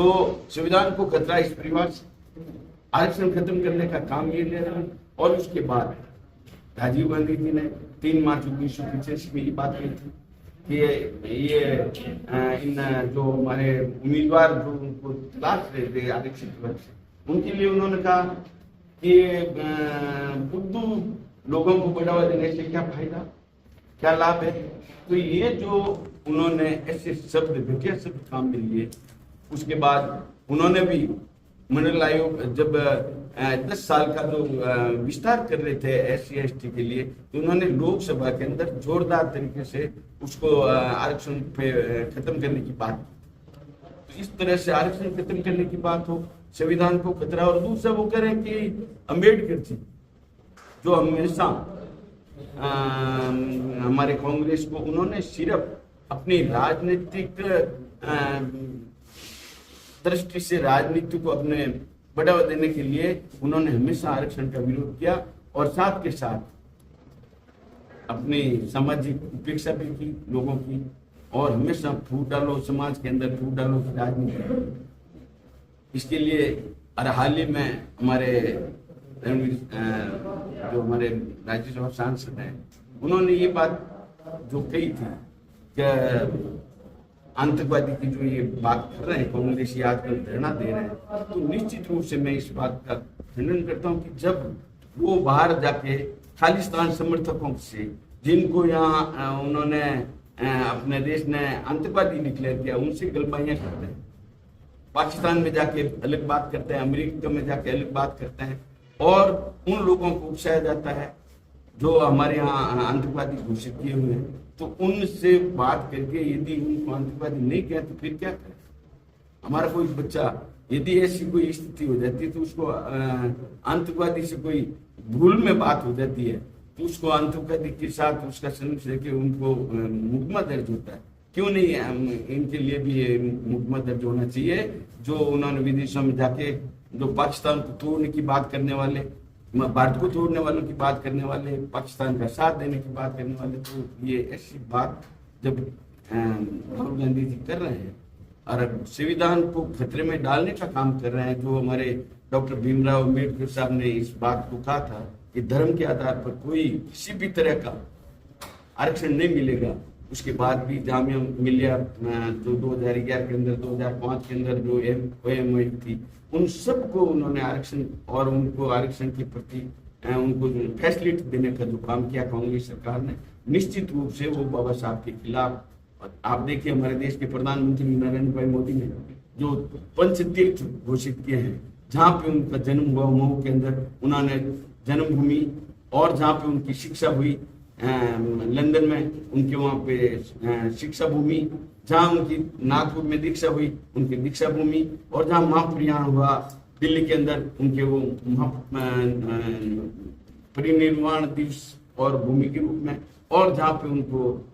तो संविधान को खतरा इस परिवार से आरक्षण खत्म करने का काम ये ले रहे हैं। और उसके बाद राजीव गांधी जी ने 3 मार्च 1985 में ये बात कही थी कि ये इन जो हमारे उम्मीदवार जो उनको तलाश रहे थे आरक्षण की वजह से, उनके लिए उन्होंने कहा कि बुद्धू लोगों को बढ़ावा देने से क्या फायदा, क्या लाभ है। तो ये जो उन्होंने ऐसे शब्द घटिया शब्द काम में लिए, उसके बाद उन्होंने भी मंडल आयोग जब 10 साल का जो विस्तार कर रहे थे SC/ST के लिए, तो उन्होंने लोकसभा के अंदर जोरदार तरीके से उसको आरक्षण पे खत्म करने की बात की। तो इस तरह से आरक्षण खत्म करने की बात हो, संविधान को खतरा। और दूसरा वो कह रहे हैं कि अम्बेडकर जी जो हमेशा हमारे कांग्रेस को उन्होंने सिर्फ अपनी राजनीतिक दृष्टि से राजनीति को अपने बढ़ावा देने के लिए उन्होंने हमेशा आरक्षण का विरोध किया और साथ के साथ अपनी सामाजिक उपेक्षा भी की लोगों की, और हमेशा फूट डालो समाज के अंदर, फूट डालो की राजनीति। इसके लिए और हाल ही में हमारे जो हमारे राज्यसभा सांसद हैं, उन्होंने ये बात जो कही थी कि आतंकवादी की जो ये बात कर रहे हैं कांग्रेसी आजकल धरना दे रहे हैं, तो निश्चित रूप से मैं इस बात का खंडन करता हूं कि जब वो बाहर जाके खालिस्तान समर्थकों से, जिनको यहाँ उन्होंने अपने देश ने आतंकवादी डिक्लेयर किया, उनसे गलबाइयां करते हैं, पाकिस्तान में जाके अलग बात करते हैं, अमेरिका में जाके अलग बात करते हैं, और उन लोगों को उकसाया जाता है जो हमारे यहाँ आतंकवादी घोषित किए हुए हैं। तो उनसे बात करके यदि उनको आतंकवादी नहीं किया तो फिर क्या करें। हमारा कोई बच्चा यदि ऐसी कोई स्थिति हो जाती है तो उसको आतंकवादी से कोई भूल में बात हो जाती है तो उसको आतंकवादी के साथ उसका संबंध लेके उनको मुकदमा दर्ज होता है। क्यों नहीं इनके लिए भी मुकदमा दर्ज होना चाहिए, जो उन्होंने विदेशों में जाके जो पाकिस्तान को तोड़ने की बात करने वाले, भारत को तोड़ने वालों की बात करने वाले, पाकिस्तान का साथ देने की बात करने वाले, तो ये ऐसी बात जब राहुल गांधी जी कर रहे हैं और संविधान को खतरे में डालने का काम कर रहे हैं, जो हमारे डॉक्टर भीमराव अम्बेडकर साहब ने इस बात को कहा था कि धर्म के आधार पर कोई किसी भी तरह का आरक्षण नहीं मिलेगा, उसके बाद भी जामिया मिलिया जो 2011 के अंदर 2005 के अंदर जो OMI थी, उन सबको उन्होंने आरक्षण और उनको आरक्षण के प्रति उनको फैसिलिटी देने का जो काम किया कांग्रेस सरकार ने, निश्चित रूप से वो बाबा साहब के खिलाफ। आप देखिए हमारे देश के प्रधानमंत्री नरेंद्र भाई मोदी ने जो पंचतीर्थ घोषित किए हैं, जहाँ पे उनका जन्म हुआ मऊ के अंदर, उन्होंने जन्मभूमि, और जहाँ पे उनकी शिक्षा हुई लंदन में उनके वहाँ पे शिक्षा भूमि, जहाँ उनकी नागपुर में दीक्षा हुई उनकी दीक्षा भूमि, और जहाँ महाप्रयाण हुआ दिल्ली के अंदर उनके वो परिनिर्वाण दिवस और भूमि के रूप में, और जहाँ पे उनको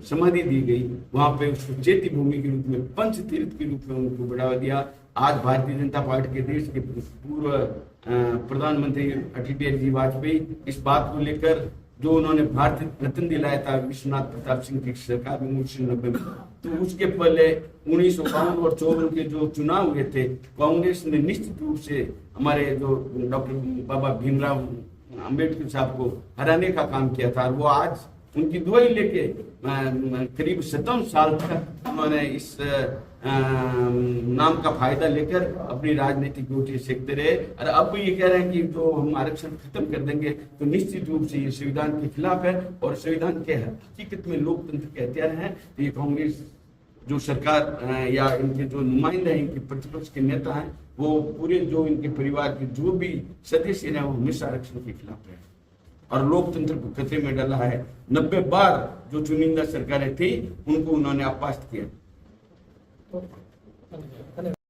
समाधि दी गई वहाँ पे उसको चेती भूमि के रूप में, पंच तीर्थ के रूप में उनको बढ़ावा दिया। आज भारतीय जनता पार्टी के देश के पूर्व प्रधानमंत्री अटल बिहारी वाजपेयी इस बात को लेकर जो उन्होंने भारतीय रत्न दिलाया था विश्वनाथ प्रताप सिंह की सरकार में 1990 में, तो उसके पहले 1952 और 54 के जो चुनाव हुए थे, कांग्रेस ने निश्चित रूप से हमारे जो डॉक्टर बाबा भीमराव अम्बेडकर साहब को हराने का काम किया था। और वो आज उनकी दुआई लेके करीब 57 साल तक उन्होंने इस नाम का फायदा लेकर अपनी राजनीतिक रोटी सेकते रहे, और अब ये कह रहे हैं कि जो हम आरक्षण खत्म कर देंगे, तो निश्चित रूप से ये संविधान के खिलाफ है और संविधान के हकीकत में लोकतंत्र के हत्यारे हैं। तो ये कांग्रेस जो सरकार या इनके जो नुमाइंदे हैं, इनके प्रतिपक्ष के नेता हैं, वो पूरे जो इनके परिवार के जो भी सदस्य हैं, वो हमेशा आरक्षण के खिलाफ रहे और लोकतंत्र को खतरे में डाला है। 90 बार जो चुनिंदा सरकारें थी उनको उन्होंने अपमानित किया।